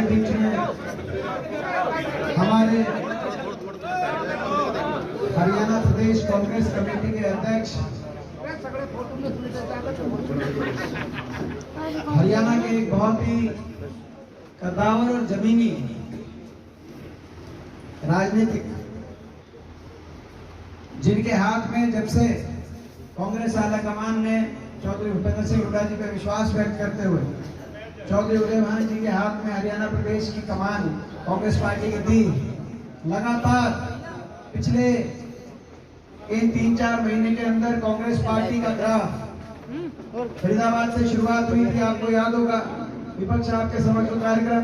बीच में हमारे हरियाणा प्रदेश कांग्रेस कमेटी के अध्यक्ष, हरियाणा के एक बहुत ही कद्दावर और जमीनी राजनीतिक, जिनके हाथ में जब से कांग्रेस आला कमान ने चौधरी भूपेंद्र सिंह हुड्डा जी पर विश्वास व्यक्त करते हुए चौधरी उदय भान जी के हाथ में हरियाणा प्रदेश की कमान कांग्रेस पार्टी की दी, लगातार पिछले इन 3-4 महीने के अंदर कांग्रेस पार्टी का ग्राफ फरीदाबाद से शुरुआत हुई थी, आपको याद होगा, विपक्ष आपके समक्ष कार्यक्रम,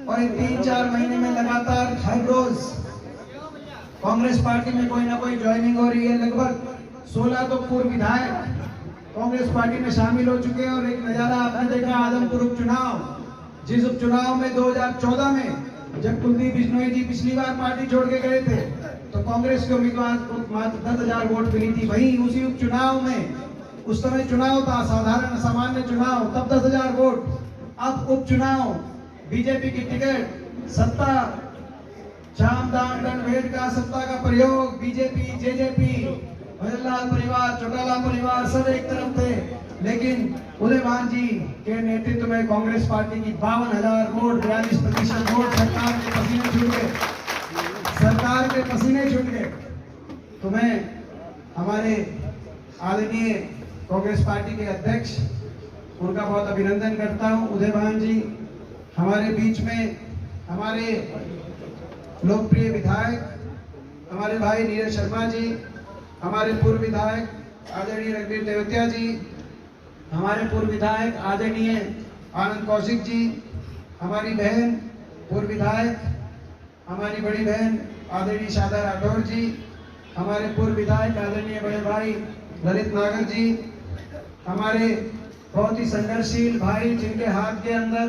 और इन 3-4 महीने में लगातार हर रोज कांग्रेस पार्टी में कोई ना कोई ज्वाइनिंग हो रही है। लगभग 16 तो पूर्व विधायक कांग्रेस पार्टी में शामिल हो चुके हैं। और एक नजारा आपने देखा आदमपुर उपचुनाव, जिस उपचुनाव में 2014 में जब कुलदीप बिश्नोई जी पिछली बार पार्टी छोड़ के गए थे तो कांग्रेस के उम्मीदवार को मात्र 10,000 वोट मिली थी। वहीं उसी उपचुनाव में, उस समय चुनाव था साधारण सामान्य चुनाव, तब 10,000 वोट। अब उपचुनाव बीजेपी की टिकट, सत्ता, चाम दाम दंड भेद का सत्ता का प्रयोग, बीजेपी जेजेपी, भजनलाल परिवार, चौटाला परिवार सब एक तरफ थे, लेकिन उदय भान जी के नेतृत्व में कांग्रेस पार्टी की 52,000 वोट, 42% वोट सरकार के पसीने छूट गए, सरकार के पसीने छूट गए। तो मैं हमारे आदरणीय कांग्रेस पार्टी के अध्यक्ष, उनका बहुत अभिनंदन करता हूं। उदय भान जी हमारे बीच में, हमारे लोकप्रिय विधायक हमारे भाई नीरज शर्मा जी, हमारे पूर्व विधायक आदरणीय रणवीर तेवतिया जी, हमारे पूर्व विधायक आदरणीय आनंद कौशिक जी, हमारी बहन पूर्व विधायक, हमारी बड़ी बहन आदरणीय शादा राठौर जी, हमारे पूर्व विधायक आदरणीय बड़े भाई ललित नागर जी, हमारे बहुत ही संघर्षशील भाई जिनके हाथ के अंदर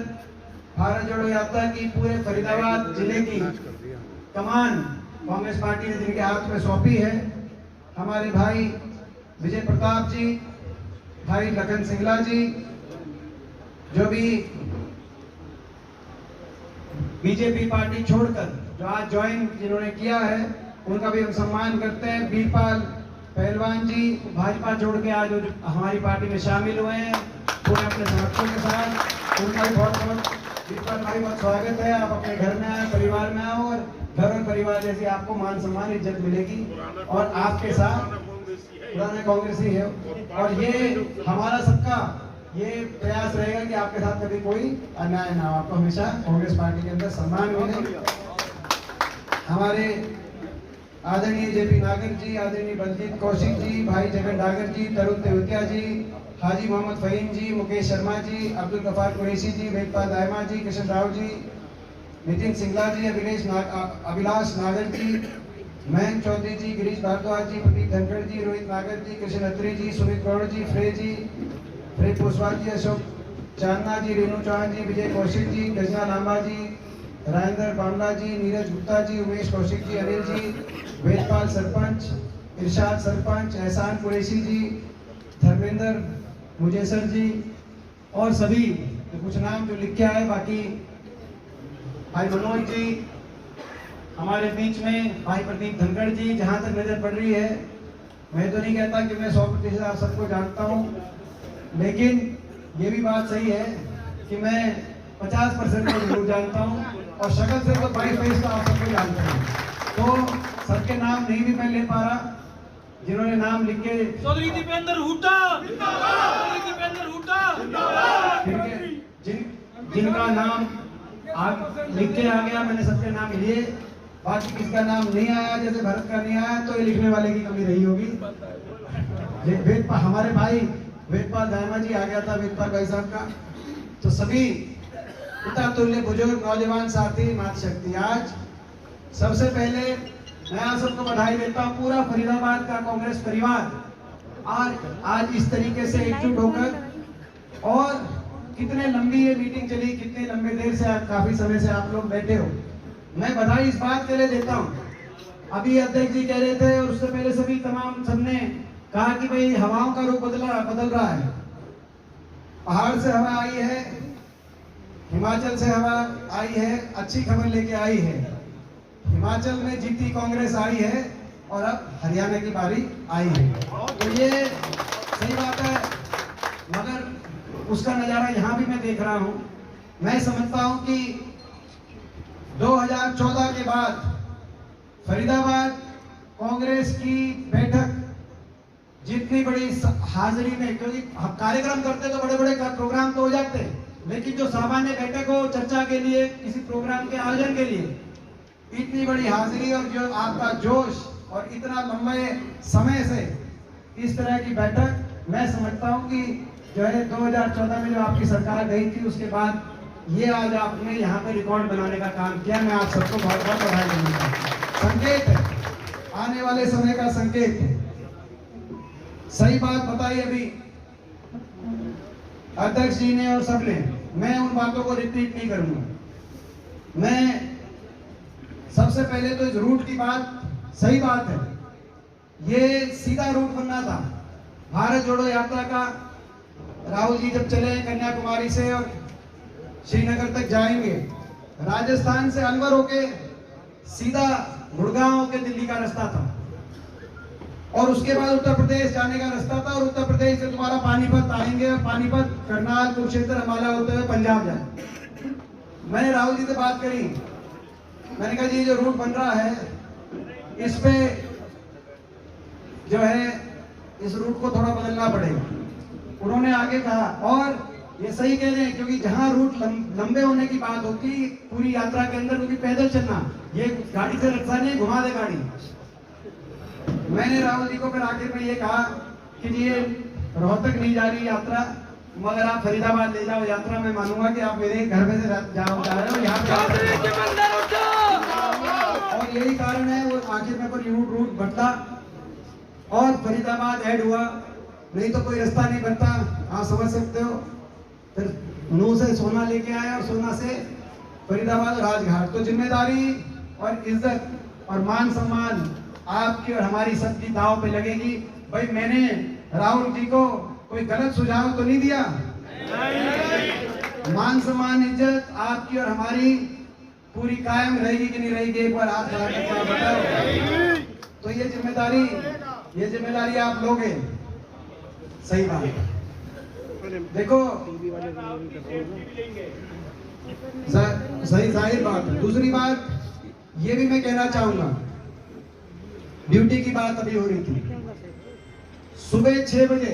भारत जोड़ो यात्रा की पूरे फरीदाबाद जिले की कमान कांग्रेस पार्टी ने जिनके हाथ में सौंपी है, हमारे भाई विजय प्रताप जी, भाई लखन सिंगला जी, जो भी बीजेपी पार्टी छोड़कर जो आज ज्वाइन जिन्होंने किया है, उनका भी हम सम्मान करते हैं। वीरपाल पहलवान जी भाजपा छोड़ के आज हमारी पार्टी में शामिल हुए हैं पूरे अपने समर्थकों के साथ, उनका भी बहुत बहुत वीरपाल भाई बहुत स्वागत है। आप अपने घर में आए, परिवार में आओ, और घर और परिवार जैसी आपको मान सम्मान इज्जत मिलेगी, और आपके साथ पुराने कांग्रेसी है। और ये हमारा सबका ये प्रयास रहेगा कि आपके साथ कभी कोई अन्याय ना हो, आपको हमेशा कांग्रेस पार्टी के अंदर सम्मान मिले। हमारे आदरणीय जेपी नागर जी, आदरणीय बलजीत कौशिक जी, भाई जगन डागर जी, तरुण तेवतिया जी, हाजी मोहम्मद फहीम जी, मुकेश शर्मा जी, अब्दुल गफार कुरैशी जी, वेदपाल दायमा जी, कृष्ण राव जी, नितिन सिंगला जी, अभिलाष नागर जी, मयंक चौधरी जी, गिरीश भारद्वाज जी, प्रदीप धनखड़ जी, रोहित नागर जी, कृष्ण अत्री जी, सुमित गौड़ जी, फ्रे पुष्वाल जी, अशोक चांदना जी, रेणु चौहान जी, विजय कौशिक जी, गजना लांबा जी, राजेंद्र बामला जी, नीरज गुप्ता जी, उमेश कौशिक जी, अनिल जी, वेदपाल सरपंच, इरशाद सरपंच, एहसान कुरैशी जी, धर्मेंद्र मुजेसर जी, और सभी कुछ नाम जो लिखे आए, बाकी भाई मनोज जी हमारे बीच में, भाई प्रदीप धनखड़ जी। जहां तक नजर पड़ रही है, मैं तो नहीं कहता कि मैं 100% आप सबको जानता हूं, लेकिन ये भी बात सही है कि मैं 50% को जरूर जानता हूं, और शक्ल से तो बाई फेस तो आप सबको जानते हैं। तो सबके नाम नहीं भी मैं ले पा रहा, जिन्होंने नाम लिख के, चौधरी दीपेंद्र हुड्डा जिंदाबाद, दीपेंद्र हुड्डा जिंदाबाद, जिनका नाम लिख के आ गया, मैंने सबके नाम लिए, बाकी किसका नाम नहीं आया, जैसे भरत का नहीं आया, तो ये लिखने वाले की कमी रही होगी। वेदपाल, हमारे भाई वेदपाल दायमा जी आ गया था, वेदपाल भाई साहब का। तो सभी पिता तुल्य बुजुर्ग नौजवान साथी मातृशक्ति, आज सबसे पहले मैं आप सबको बधाई देता हूँ, पूरा फरीदाबाद का कांग्रेस परिवार आज इस तरीके से एकजुट होकर, और कितने लंबी ये मीटिंग चली, कितने लंबे देर से, काफी समय से आप लोग बैठे हो। मैं बधाई इस बात के लिए देता हूँ, अभी अध्यक्ष जी कह रहे थे और उससे पहले सभी तमाम सबने कहा कि भाई हवाओं का रुख बदल रहा है, पहाड़ से हवा आई है, हिमाचल से हवा आई है, अच्छी खबर लेके आई है। हिमाचल में जीती कांग्रेस आई है और अब हरियाणा की बारी आई है। तो ये सही बात है, मगर उसका नज़ारा यहाँ भी मैं देख रहा हूँ। मैं समझता हूँ कि 2014 के बाद फरीदाबाद कांग्रेस की बैठक जितनी बड़ी हाजिरी में, क्योंकि कार्यक्रम करते तो बड़े बड़े प्रोग्राम तो हो जाते, लेकिन जो सामान्य बैठक हो चर्चा के लिए, किसी प्रोग्राम के आयोजन के लिए इतनी बड़ी हाजिरी और जो आपका जोश और इतना लंबे समय से इस तरह की बैठक, मैं समझता हूं कि जो है 2014 में जो आपकी सरकार गई थी उसके बाद ये आज आपने यहाँ पे रिकॉर्ड बनाने का काम किया। मैं आप सबको बहुत बहुत बधाई देना चाहता हूं। संकेत है, आने वाले समय का संकेत है। सही बात बताई अभी अध्यक्ष जी ने और सबने, मैं उन बातों को रिपीट नहीं करूंगा। मैं सबसे पहले तो इस रूट की बात सही बात है, ये सीधा रूट बनना था भारत जोड़ो यात्रा का। राहुल जी जब चले कन्याकुमारी से और श्रीनगर तक जाएंगे, राजस्थान से अलवर होके सीधा गुड़गांव होके दिल्ली का रास्ता था, और उसके बाद उत्तर प्रदेश जाने का रास्ता था, और उत्तर प्रदेश से दोबारा पानीपत आएंगे और पानीपत, करनाल, कुरुक्षेत्र, अम्बाला होते हुए पंजाब जाए। मैंने राहुल जी से बात करी, मैंने कहा जी जो रूट बन रहा है इस पे जो है इस रूट को थोड़ा बदलना पड़ेगा। उन्होंने आगे कहा, और ये सही कह रहे हैं, क्योंकि जहां रूट लंबे होने की बात होती पूरी यात्रा के अंदर, क्योंकि पैदल चलना, ये गाड़ी से रक्षा नहीं, घुमा दे गाड़ी। मैंने राहुल जी को फिर आखिर में ये कहा कि जी ये रोहतक नहीं जा रही यात्रा, मगर आप फरीदाबाद ले जाओ यात्रा, मैं मानूंगा कि आप मेरे घर में से जा रहे हो यहाँ पे। और यही कारण है वो आखिर में पर रूट बढ़ता और फरीदाबाद ऐड हुआ, नहीं तो कोई रास्ता नहीं बनता। आप समझ सकते हो। फिर नू से सोना लेके आए और सोना से फरीदाबाद और राजघाट। तो जिम्मेदारी और इज्जत और मान सम्मान आपकी और हमारी सबकी दाव पे लगेगी। भाई मैंने राहुल जी को कोई गलत सुझाव तो नहीं दिया। मान सम्मान इज्जत आपकी और हमारी पूरी कायम रहेगी कि नहीं रहेगी, एक बार हाथ लगा के बताओ। तो ये जिम्मेदारी आप लोगे। सही बात है। देखो सही जाहिर बात है। दूसरी बात ये भी मैं कहना चाहूंगा, ड्यूटी की बात अभी हो रही थी, सुबह 6 बजे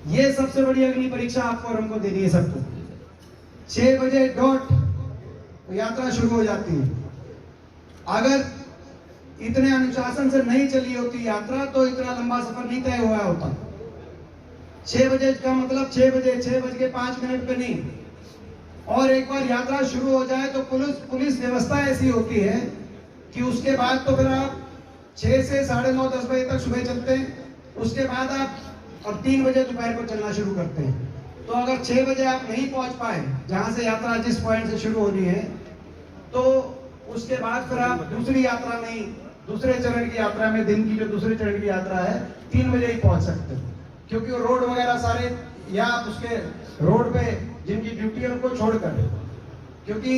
ये सबसे बड़ी अग्नि परीक्षा आपको और हमको देनी है सबको। 6 बजे डॉट तो यात्रा शुरू हो जाती है। अगर इतने अनुशासन से नहीं चली होती यात्रा तो इतना लंबा सफर नहीं तय हुआ होता। 6 बजे का मतलब 6 बजे 6:05 पे नहीं। और एक बार यात्रा शुरू हो जाए तो पुलिस व्यवस्था ऐसी होती है कि उसके बाद तो फिर आप 6 से 9:30 10 बजे तक सुबह चलते हैं, उसके बाद आप और 3 बजे दोपहर को चलना शुरू करते हैं। तो अगर 6 बजे आप नहीं पहुंच पाए जहां से यात्रा जिस पॉइंट से शुरू होनी है, तो उसके बाद फिर आप दूसरी यात्रा नहीं, दूसरे चरण की यात्रा में, दिन की जो दूसरे चरण की यात्रा है 3 बजे ही पहुंच सकते हैं, क्योंकि वो रोड वगैरह सारे या आप उसके रोड पे जिनकी ड्यूटी है उनको छोड़कर, क्योंकि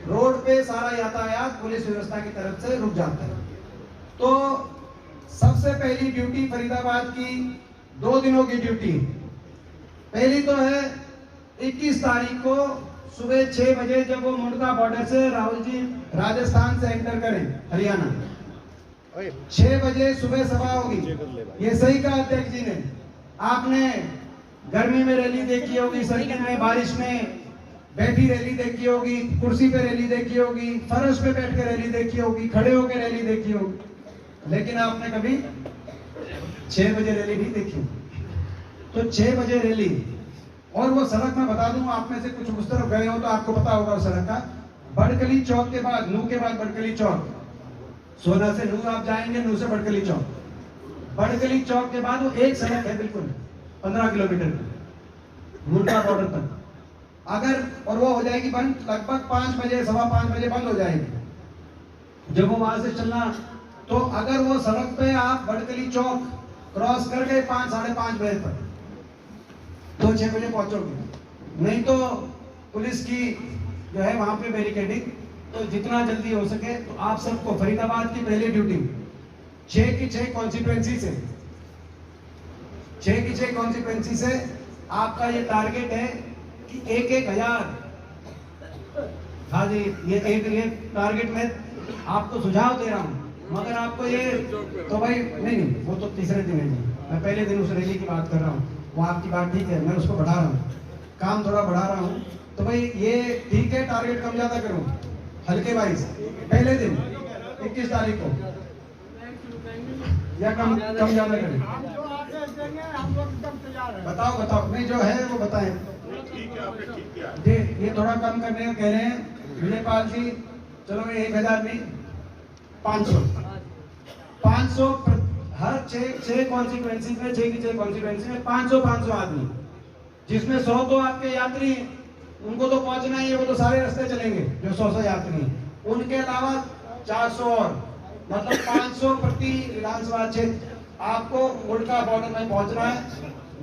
रोड पे सारा यातायात पुलिस व्यवस्था की तरफ से रुक जाता है। तो सबसे पहली ड्यूटी फरीदाबाद की 2 दिनों की ड्यूटी। पहली तो है 21 तारीख को सुबह 6 बजे, जब वो मुंडका बॉर्डर से राहुल जी राजस्थान से एंटर करें हरियाणा, 6 बजे सुबह सभा होगी। ये सही कहा अध्यक्ष जी ने। आपने गर्मी में रैली देखी होगी, सर्दी में, बारिश में बैठी रैली देखी होगी, कुर्सी पे रैली देखी होगी, फर्श पे बैठ के रैली देखी होगी, खड़े होकर रैली देखी होगी, लेकिन आपने कभी 6 बजे रैली नहीं देखी। तो 6 बजे रैली, और वो सड़क में बता दूं, आप में से कुछ उस तरफ गए हो तो आपको पता होगा उस सड़क का। बड़कली चौक के बाद, नू के बाद बड़कली चौक, सोना से नू आप जाएंगे, नू से बड़कली चौक, बड़कली चौक के बाद वो एक सड़क है बिल्कुल 15 किलोमीटर मुंडका बॉर्डर तक। अगर और वो हो जाएगी बंद लगभग 5 बजे, 5:15 बजे बंद हो जाएगी जब वो वहां से चलना। तो अगर वो सड़क पे आप बड़कली चौक क्रॉस कर गए 5 साढ़े 5 बजे तक, तो 6 बजे पहुंचोगे। नहीं तो पुलिस की जो है वहां पे बैरिकेडिंग, तो जितना जल्दी हो सके तो आप सबको फरीदाबाद की पहली ड्यूटी 6 की 6 कॉन्सिक्वेंसी से 6 की 6 कॉन्सिक्वेंसी से आपका ये टारगेट है कि 1,000। हाँ जी, ये टारगेट में आपको सुझाव दे रहा हूँ, मगर आपको ये तो भाई नहीं, वो तो तीसरे दिन है जी। मैं पहले दिन उस रैली की बात कर रहा हूँ, वो आपकी बात ठीक है, मैं उसको बढ़ा रहा हूँ, काम थोड़ा बढ़ा रहा हूँ। तो भाई ये ठीक है, टारगेट कम ज्यादा करूँ हल्के वाइज पहले दिन 21 तारीख को, या कम ज्यादा करें? बताओ नहीं, जो है वो बताएं। जी, ये थोड़ा कम करने को कह रहे हैं विजयपाल जी। चलो 1,000 नहीं, 500 हर 6 कॉन्सिक्वेंसी में 6 की 6 कॉन्सिक्वेंसी में 500 आदमी, जिसमें 100 तो आपके यात्री हैं, उनको तो पहुंचना ही है, वो तो सारे रास्ते चलेंगे जो 100 यात्री हैं। उनके अलावा 400 और, मतलब 500 प्रति विधानसभा क्षेत्र आपको मुल्का बॉर्डर में पहुंचना है।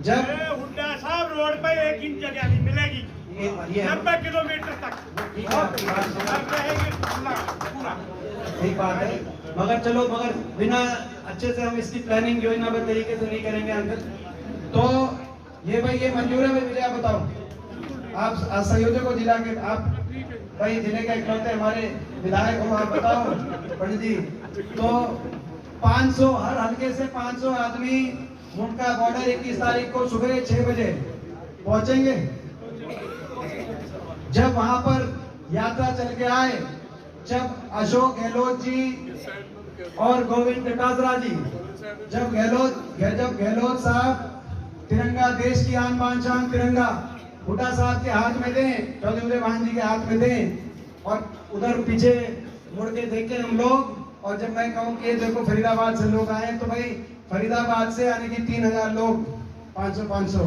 जब हुड्डा साहब रोड पे 1 इंच जगह नहीं मिलेगी, ये 90 किलोमीटर तक ठीक बात है, मगर चलो, मगर बिना अच्छे से हम इसकी प्लानिंग योजनाबद्ध तरीके से नहीं करेंगे अंकल। तो ये भाई ये मंजूर है? मुझे आप बताओ, आप संयोजक हो जिला के, आप भाई जिले के इकलौते हमारे विधायक हो, आप बताओ पंडित जी। तो 500 हर हल्के से 500 आदमी मुंडका बॉर्डर 21 तारीख को सुबह 6 बजे पहुंचेंगे। जब वहां पर यात्रा चल के आए, जब अशोक गहलोत जी और गोविंद डोटासरा जी, जब गहलोत साहब तिरंगा, देश की आन बान शान तिरंगा हुड्डा साहब के हाथ में दें, चौधरी उदय भान जी के हाथ में दें, और उधर पीछे मुड़ के देखें हम लोग, और जब मैं कहूँ कि देखो फरीदाबाद से लोग आए, तो भाई फरीदाबाद से यानी कि 3,000 लोग, 500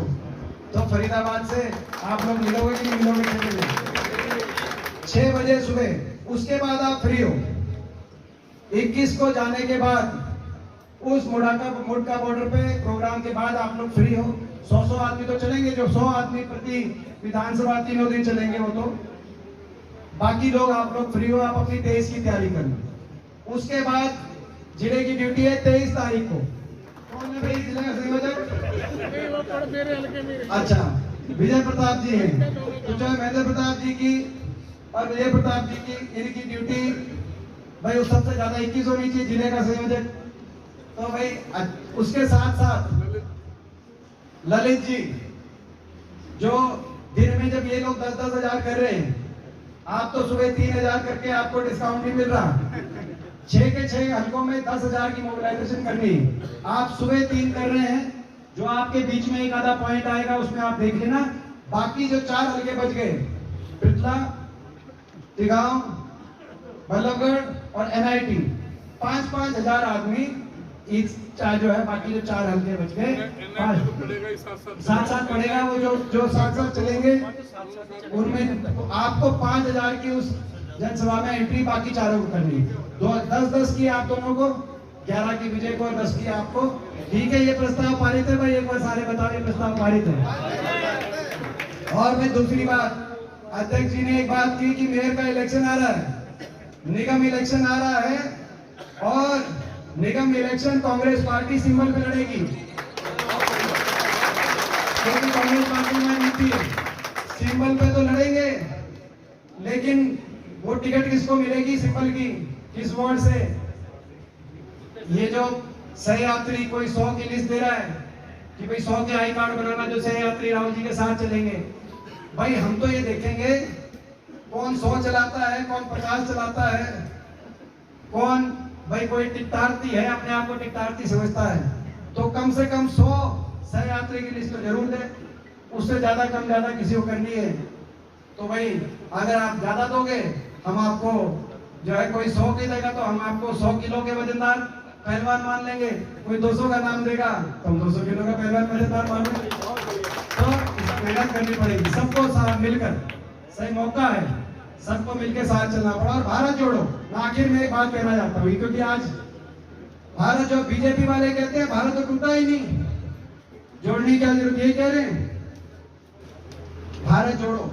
तो फरीदाबाद से आप लोग मिलोगे कि नहीं मिलोगे? 6 बजे सुबह, उसके बाद आप फ्री हो। 21 को जाने के बाद उस मुंडका बॉर्डर पे प्रोग्राम के बाद आप लोग फ्री हो। 100 आदमी तो चलेंगे, जो 100 आदमी प्रति विधानसभा 3 दिन चलेंगे, वो तो बाकी लोग आप लोग फ्री हो, आप अपनी 23 की तैयारी करना। उसके बाद जिले की ड्यूटी है 23 तारीख को। कौन है भाई जिले का संयोजक? अच्छा, विजय प्रताप जी हैं। तो चाहे महेंद्र प्रताप जी की और विजय प्रताप जी की, इनकी ड्यूटी भाई उस सबसे ज्यादा 21 होनी चाहिए जिले का संयोजक। तो भाई उसके साथ साथ ललित जी, जो दिन में जब ये लोग 10-10 हजार कर रहे हैं, आप तो सुबह 3,000 करके आपको डिस्काउंट नहीं मिल रहा। 6 के 6 हल्कों में 10,000 की मोबिलाइजेशन करनी है, आप सुबह 3 कर रहे हैं। जो आपके बीच में एक आधा पॉइंट आएगा उसमें आप देख लेना। बाकी जो 4 हल्के बच गए, बिरला, तिगांव, बल्लभगढ़ और NIT, 5-5 हजार आदमी ईच जो है, बाकी जो 4 हल्के बच गए, साथ पड़ेगा। वो जो साथ चलेंगे उनमें आपको 5,000 की उस जनसभा में एंट्री बाकी चारों को करनी है। 10-10 की आप दोनों को, 11 की विजय को और 10 की आपको। ठीक है, ये प्रस्ताव पारित है भाई, एक बार सारे बताओ ये प्रस्ताव पारित है। और मैं दूसरी बात, अध्यक्ष जी ने एक बात की कि मेयर का इलेक्शन आ रहा है, निगम इलेक्शन आ रहा है, और निगम इलेक्शन कांग्रेस पार्टी सिंबल पे लड़ेगी, क्योंकि कांग्रेस पार्टी में नीति है, सिंबल पे तो लड़ेंगे, लेकिन वो टिकट किसको मिलेगी सिंबल की, किस वार्ड से? ये जो सहयात्री कोई 100 की लिस्ट दे रहा है कि भाई 100 के आई कार्ड बनाना जो सहयात्री राहुल जी के साथ चलेंगे। भाई हम तो ये देखेंगे कौन 100 चलाता है, कौन 50 चलाता है, कौन भाई कोई टिकटार्थी है, अपने आप को टिकटार्थी समझता है, तो कम से कम 100 सहयात्री की लिस्ट तो जरूर दे। उससे ज्यादा कम ज्यादा किसी को करनी है तो भाई अगर आप ज्यादा दोगे, हम आपको जो है कोई 100 की देगा तो हम आपको 100 किलो के वजनदार पहलवान मान लेंगे। कोई 200 का नाम देगा तो हम 200 किलो का पहलवान वजनदार मान लेंगे। तो मेहनत करनी पड़ेगी सबको, साथ मिलकर। सही मौका है, सबको मिलकर साथ चलना पड़ा। और भारत जोड़ो, मैं आखिर में एक बात कहना चाहता हूँ, क्योंकि आज भारत जो बीजेपी वाले कहते हैं भारत तो टूटा ही नहीं, जोड़ने की जरूरत, यही कह रहे हैं। भारत जोड़ो,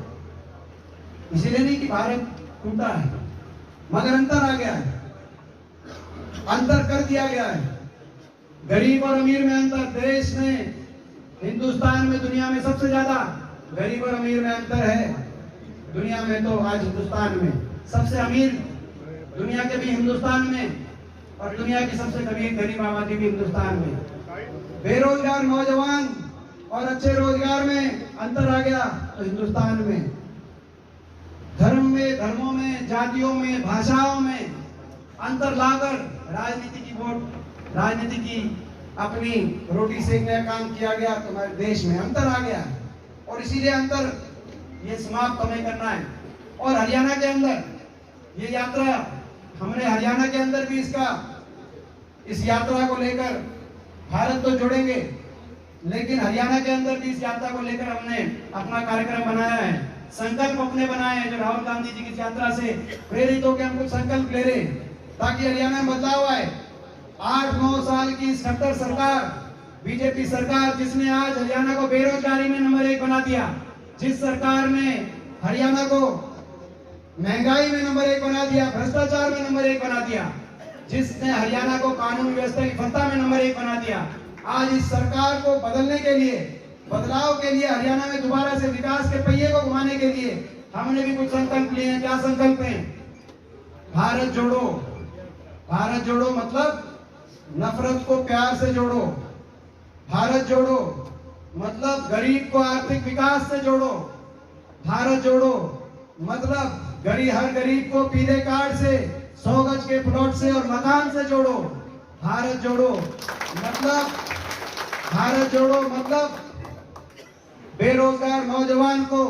इसीलिए नहीं कि भारत टूटा है, मगर अंतर आ गया है, अंतर कर दिया गया है। गरीब और अमीर में अंतर, देश में, हिंदुस्तान में, दुनिया में सबसे ज्यादा गरीब और अमीर में अंतर है। दुनिया में तो आज हिंदुस्तान में सबसे अमीर दुनिया के भी हिंदुस्तान में, और दुनिया की सबसे गरीब आबादी भी हिंदुस्तान में। बेरोजगार नौजवान और अच्छे रोजगार में अंतर आ गया तो हिंदुस्तान में। धर्म में, धर्मों में, जातियों में, भाषाओं में अंतर लाकर राजनीति की अपनी रोटी सेकने का काम किया गया तो हमारे देश में अंतर आ गया, और इसीलिए अंतर ये समाप्त हमें करना है। और हरियाणा के अंदर ये यात्रा, हमने हरियाणा के अंदर भी इस यात्रा को लेकर भारत तो जोड़ेंगे, लेकिन हरियाणा के अंदर भी इस यात्रा को लेकर हमने अपना कार्यक्रम बनाया है, संकल्प अपने बनाए हैं। जो राहुल गांधी जी की यात्रा से प्रेरित होकर हम कुछ संकल्प ले रहे हैं ताकि हरियाणा में बदलाव आए। 8-9 साल की खट्टर सरकार, बीजेपी सरकार, जिसने आज हरियाणा को बेरोजगारी में नंबर 1 बना दिया, जिस सरकार ने हरियाणा को महंगाई में नंबर 1 बना दिया, भ्रष्टाचार में नंबर 1 बना दिया, जिसने हरियाणा को कानून व्यवस्था की फत्ता में नंबर 1 बना दिया, आज इस सरकार को बदलने के लिए, बदलाव के लिए, हरियाणा में दोबारा से विकास के पहिए को घुमाने के लिए हमने भी कुछ संकल्प लिए हैं। क्या संकल्प हैं? भारत जोड़ो। भारत जोड़ो मतलब नफरत को प्यार से जोड़ो। भारत जोड़ो मतलब गरीब को आर्थिक विकास से जोड़ो। भारत जोड़ो मतलब हर गरीब को पीले कार्ड से, 100 गज के प्लॉट से और मकान से जोड़ो। भारत जोड़ो मतलब बेरोजगार नौजवान को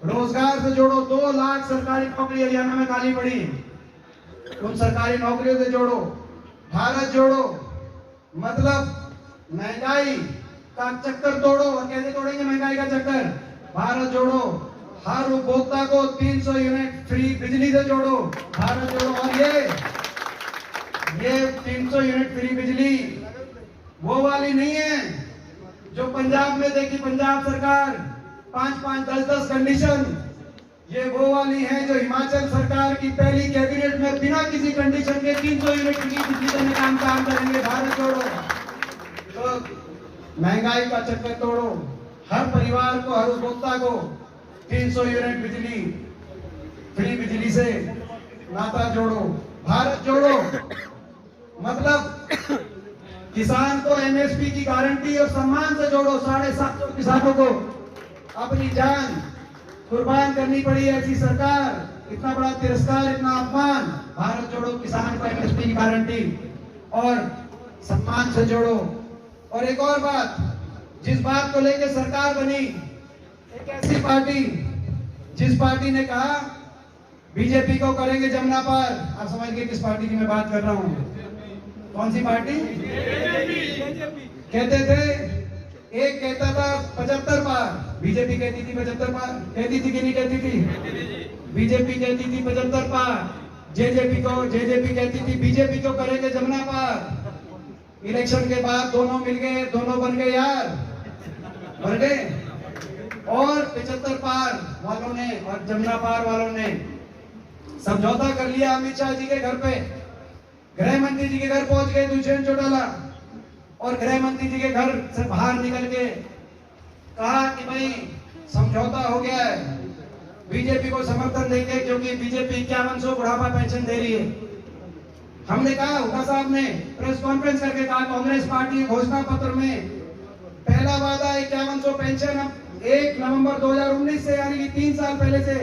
रोजगार से जोड़ो। 2 लाख सरकारी नौकरी हरियाणा में खाली पड़ी, उन सरकारी नौकरियों से जोड़ो। भारत जोड़ो मतलब महंगाई का चक्कर तोड़ो। और कैसे तोड़ेंगे महंगाई का चक्कर? भारत जोड़ो हर उपभोक्ता को 300 यूनिट फ्री बिजली से जोड़ो। भारत जोड़ो। और ये 300 यूनिट फ्री बिजली वो वाली नहीं है जो पंजाब में देखी पंजाब सरकार, 5-5, 10-10 कंडीशन। ये वो वाली है जो हिमाचल सरकार की पहली कैबिनेट में बिना किसी कंडीशन के 300 यूनिट फ्री बिजली देने का काम करेंगे। भारत जोड़ो। तो महंगाई का चक्कर तोड़ो, हर परिवार को, हर उपभोक्ता को 300 यूनिट बिजली, फ्री बिजली से नाता जोड़ो। भारत जोड़ो मतलब किसान को एमएसपी की गारंटी और सम्मान से जोड़ो। 750 किसानों को अपनी जान कुर्बान करनी पड़ी ऐसी सरकार, इतना बड़ा तिरस्कार, इतना अपमान। भारत जोड़ो किसान को एमएसपी की गारंटी और सम्मान से जोड़ो। और एक और बात, जिस बात को लेकर सरकार बनी, एक ऐसी पार्टी जिस पार्टी ने कहा बीजेपी को करेंगे जमुना पार। आप समझ गए किस पार्टी की मैं बात कर रहा हूँ? कौन सी पार्टी? कहते थे, एक कहता था 75 पार, बीजेपी कहती थी 75 पार। कहती थी कि नहीं कहती थी? बीजेपी कहती थी 75 पार, जेजेपी कहती थी बीजेपी को करेंगे जमुना पार। इलेक्शन के बाद दोनों मिल गए, दोनों बन गए यार, बन गए। और 75 पार वालों ने और जमुना पार वालों ने समझौता कर लिया। अमित शाह जी के घर पे, गृह मंत्री जी के घर पहुंच गए दुष्यंत चौटाला, और गृह मंत्री जी के घर से बाहर निकल के कहा कि भाई समझौता हो गया है, बीजेपी को समर्थन देंगे क्योंकि बीजेपी 5100 बुढ़ापा पेंशन दे रही है। हमने कहा, हुड्डा साहब ने प्रेस कॉन्फ्रेंस करके कहा, कांग्रेस पार्टी घोषणा पत्र में पहला वादा 5100 पेंशन हम 1 नवंबर 2019 से, यानी कि 3 साल पहले से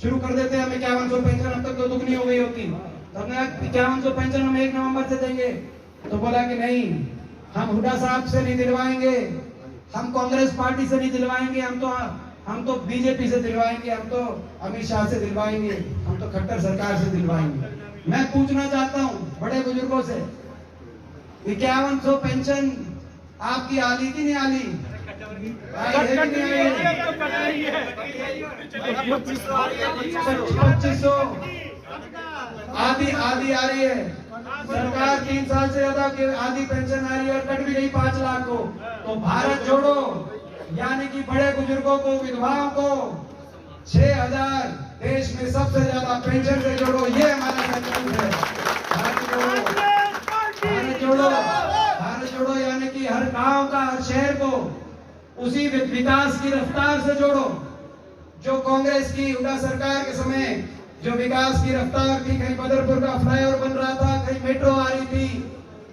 शुरू कर देते हैं। हमें 5100 पेंशन अब तक तो दुगनी हो गई होती। तो हमने 5100 पेंशन हम 1 नवंबर से देंगे। तो बोला कि नहीं, हम हुड्डा साहब से नहीं दिलवाएंगे, हम कांग्रेस पार्टी से नहीं दिलवाएंगे, हम तो बीजेपी से दिलवाएंगे, हम तो अमित शाह से दिलवाएंगे, हम तो खट्टर सरकार से दिलवाएंगे। मैं पूछना चाहता हूँ बड़े बुजुर्गों से, 5100 पेंशन आपकी आली की नहीं आली? 2500 आधी आ रही है। सरकार 3 साल से ज्यादा की आधी पेंशन आ रही है और कट भी गई 5 लाख को। तो भारत जोड़ो यानी कि बड़े बुजुर्गों को, विधवाओं को 6,000 देश में सबसे ज्यादा पेंशन से जोड़ो, ये हमारा संकल्प है। भारत जोड़ो, भारत जोड़ो, भारत जोड़ो यानी कि हर गांव का, हर शहर को उसी विकास की रफ्तार से जोड़ो जो कांग्रेस की हुड्डा सरकार के समय जो विकास की रफ्तार थी। कहीं बदरपुर का फ्लाईओवर बन रहा था, कहीं मेट्रो आ रही थी,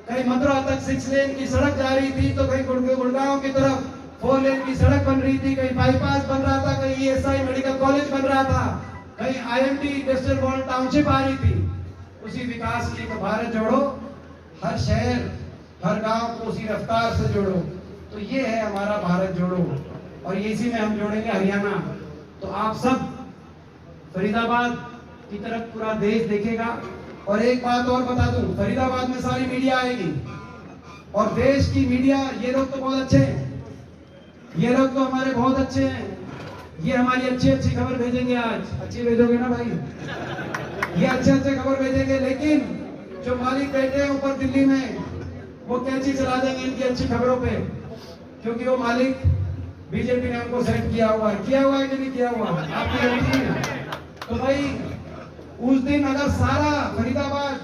कहीं मथुरा तक 6 लेन की सड़क जा रही थी, तो कहीं गुड़गांव की तरफ 4 लेन की सड़क बन रही थी, कहीं बाईपास बन रहा था, कहीं ESI मेडिकल कॉलेज बन रहा था, कहीं IMT इंडस्ट्रियल मॉल टाउनशिप आ रही थी। उसी विकास की तो भारत जोड़ो, हर शहर हर गांव को उसी रफ्तार से जोड़ो। तो ये है हमारा भारत जोड़ो, और इसी में हम जोड़ेंगे हरियाणा। तो आप सब फरीदाबाद की तरफ पूरा देश देखेगा। और एक बात और बता दूं, फरीदाबाद में सारी मीडिया आएगी और देश की मीडिया, ये लोग तो बहुत अच्छे हैं, ये लोग तो हमारे बहुत अच्छे हैं, ये हमारी अच्छी अच्छी खबर भेजेंगे। आज अच्छी भेजोगे ना भाई, ये अच्छे अच्छे खबर भेजेंगे, लेकिन जो मालिक बैठे हैं ऊपर दिल्ली में वो कैंची चला देंगे इनकी अच्छी खबरों पे, क्योंकि वो मालिक बीजेपी ने उनको सेट किया हुआ है कि नहीं किया हुआ, आपकी गलती है। तो भाई उस दिन अगर सारा फरीदाबाद,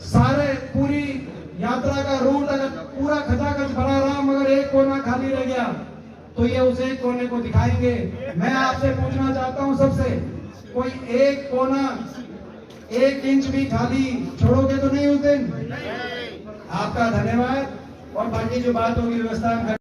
सारे पूरी यात्रा का रूट अगर पूरा खचाखच भरा रहा मगर एक कोना खाली रह गया, तो ये उस एक कोने को दिखाएंगे। मैं आपसे पूछना चाहता हूं सबसे, कोई एक कोना 1 इंच भी खाली छोड़ोगे तो नहीं उस दिन? आपका धन्यवाद, और बाकी जो बात होगी व्यवस्था